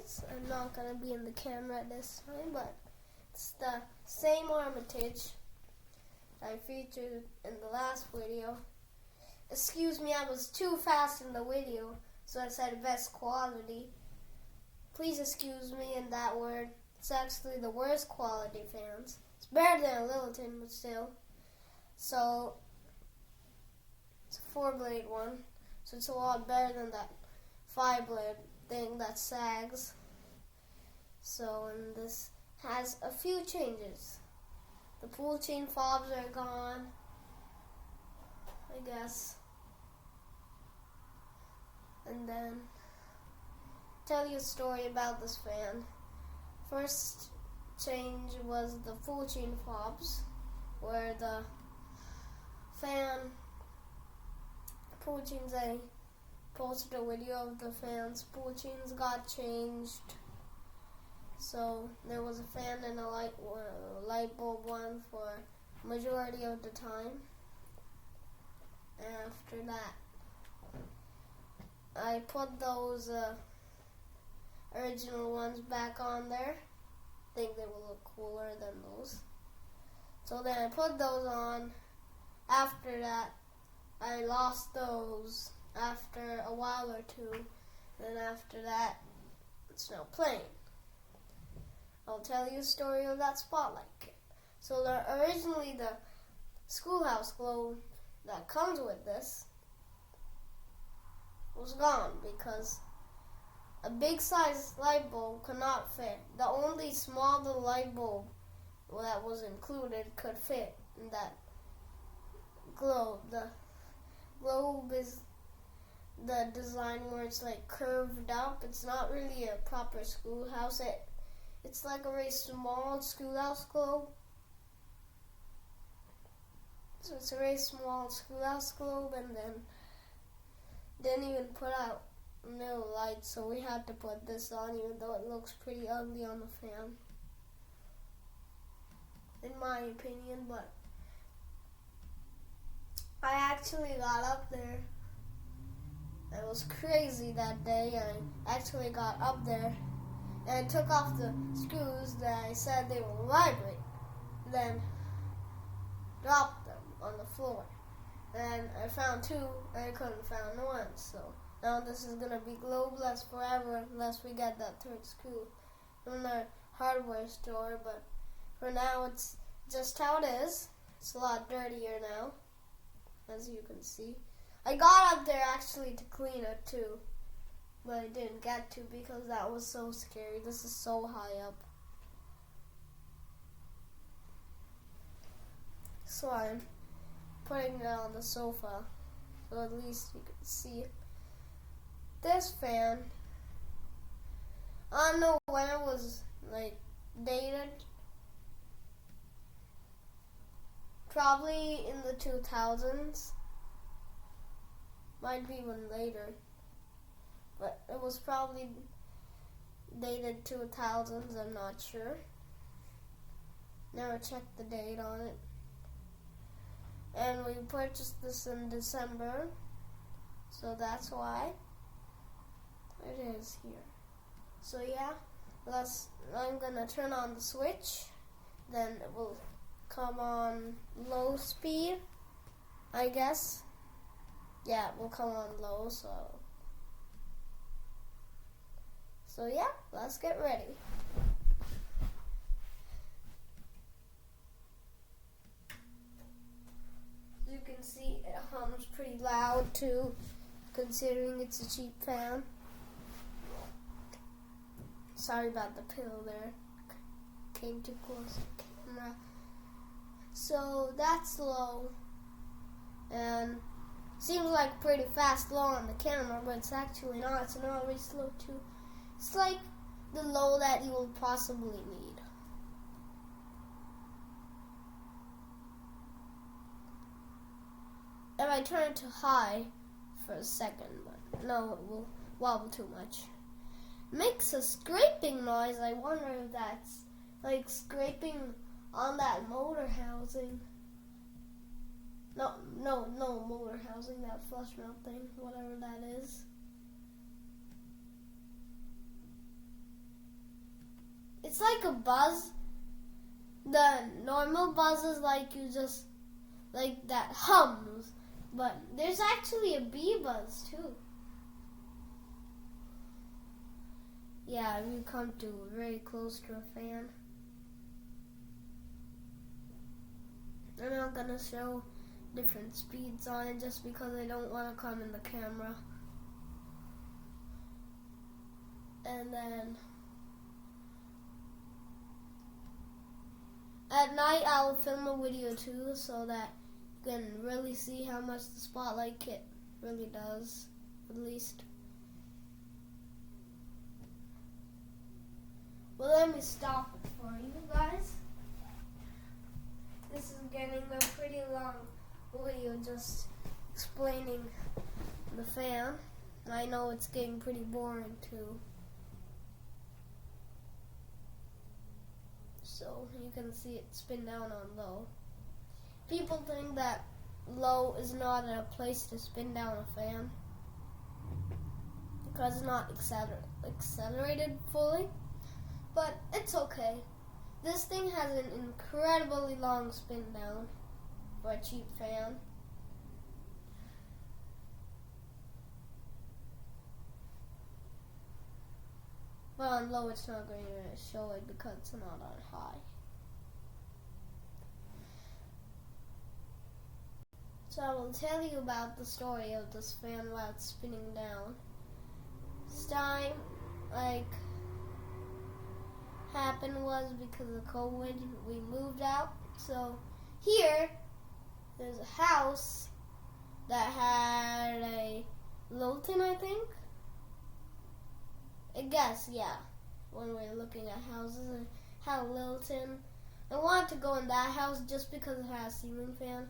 guys. I'm not going to be in the camera this time, but it's the same Armitage I featured in the last video. Excuse me, I was too fast in the video, so I said best quality. Please excuse me in that word. It's actually the worst quality, fans. It's better than a Littleton, but still. So, it's a 4-blade one, so it's a lot better than that 5-blade thing that sags. So, and this has a few changes. The pull chain fobs are gone, I guess. And then, tell you a story about this fan. First change was the full chain fobs, where the fan pull chains, I posted a video of the fan's pull chains got changed. So there was a fan and a light bulb one for majority of the time. After that, I put those original ones back on there. I think they will look cooler than those. So then I put those on. After that, I lost those after a while or two. Then after that, it's now playing. I'll tell you a story of that spotlight kit. So originally the schoolhouse globe that comes with this was gone because a big size light bulb could not fit. The only small little light bulb that was included could fit in that globe. The globe is the design where it's like curved up. It's not really a proper schoolhouse. It's like a very small schoolhouse globe. So it's a very small schoolhouse globe, and then didn't even put out no lights, so we had to put this on, even though it looks pretty ugly on the fan, in my opinion. But I actually got up there. It was crazy that day. I actually got up there and I took off the screws that I said they will vibrate, then dropped them on the floor. And I found two, and I couldn't find one. So now this is gonna be globeless forever unless we get that third screw from the hardware store. But for now, it's just how it is. It's a lot dirtier now, as you can see. I got up there actually to clean it too, but I didn't get to because that was so scary. This is so high up. So I'm putting it on the sofa so at least you can see it. This fan, I don't know when it was like dated. Probably in the 2000s. Might be even later. But it was probably dated 2000s, I'm not sure. Never checked the date on it. And we purchased this in December, so that's why it is here. So yeah, I'm gonna turn on the switch, then it will come on low speed, I guess. Yeah, it will come on low, so yeah, let's get ready. As you can see, it hums pretty loud too, considering it's a cheap fan. Sorry about the pillow there. Came too close to the camera. So that's low, and seems like pretty fast low on the camera, but it's actually not. It's not very slow too. It's like the low that you will possibly need. If I turn it to high for a second, but no, it will wobble too much. It makes a scraping noise. I wonder if that's like scraping on that motor housing. No motor housing, that flush mount thing, whatever that is. it's like a buzz. The normal buzz is like you just like that hums, but there's actually a bee buzz too. Yeah, if you come to very close to a fan. I'm not gonna show different speeds on it just because I don't want to come in the camera. And then at night I'll film a video too so that you can really see how much the Spotlight kit really does, at least. Well, let me stop it for you guys. This is getting a pretty long video just explaining the fan. I know it's getting pretty boring too. So you can see it spin down on low. People think that low is not a place to spin down a fan because it's not accelerated fully, but it's okay. This thing has an incredibly long spin down for a cheap fan. But on low it's not going to show it because it's not on high. So I will tell you about the story of this fan while it's spinning down. This time, happened was because of COVID, we moved out. So here, there's a house that had a Lilton, I think. I guess, yeah. When we're looking at houses, it had a Lilton. I wanted to go in that house just because it had a ceiling fan.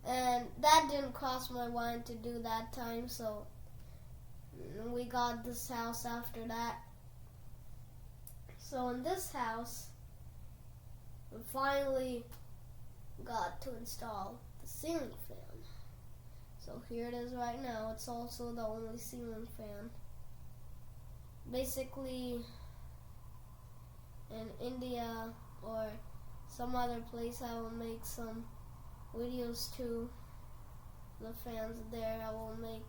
And that didn't cross my mind to do that time, so we got this house after that. So in this house, we finally got to install the ceiling fan. So here it is right now. It's also the only ceiling fan. Basically, in India or some other place, I will make some videos too. The fans there, I will make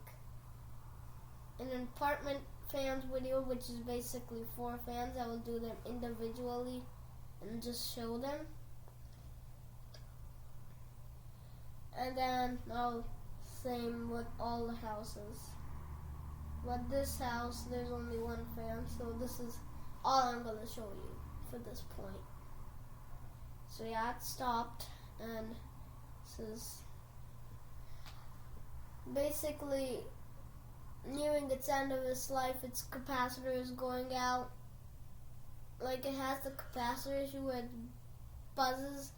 an apartment fans video, which is basically 4 fans. I will do them individually and just show them. And then I'll same with all the houses. But this house, there's only 1 fan, so this is all I'm going to show you for this point. So yeah, it stopped, and this is basically nearing its end of its life. Its capacitor is going out. Like, it has the capacitor issue where it buzzes,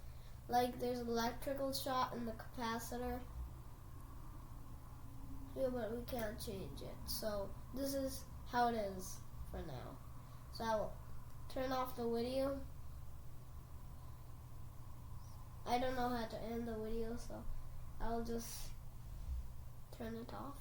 like there's electrical shot in the capacitor. Yeah, but we can't change it. So this is how it is for now. So I will turn off the video. I don't know how to end the video, so I'll just turn it off.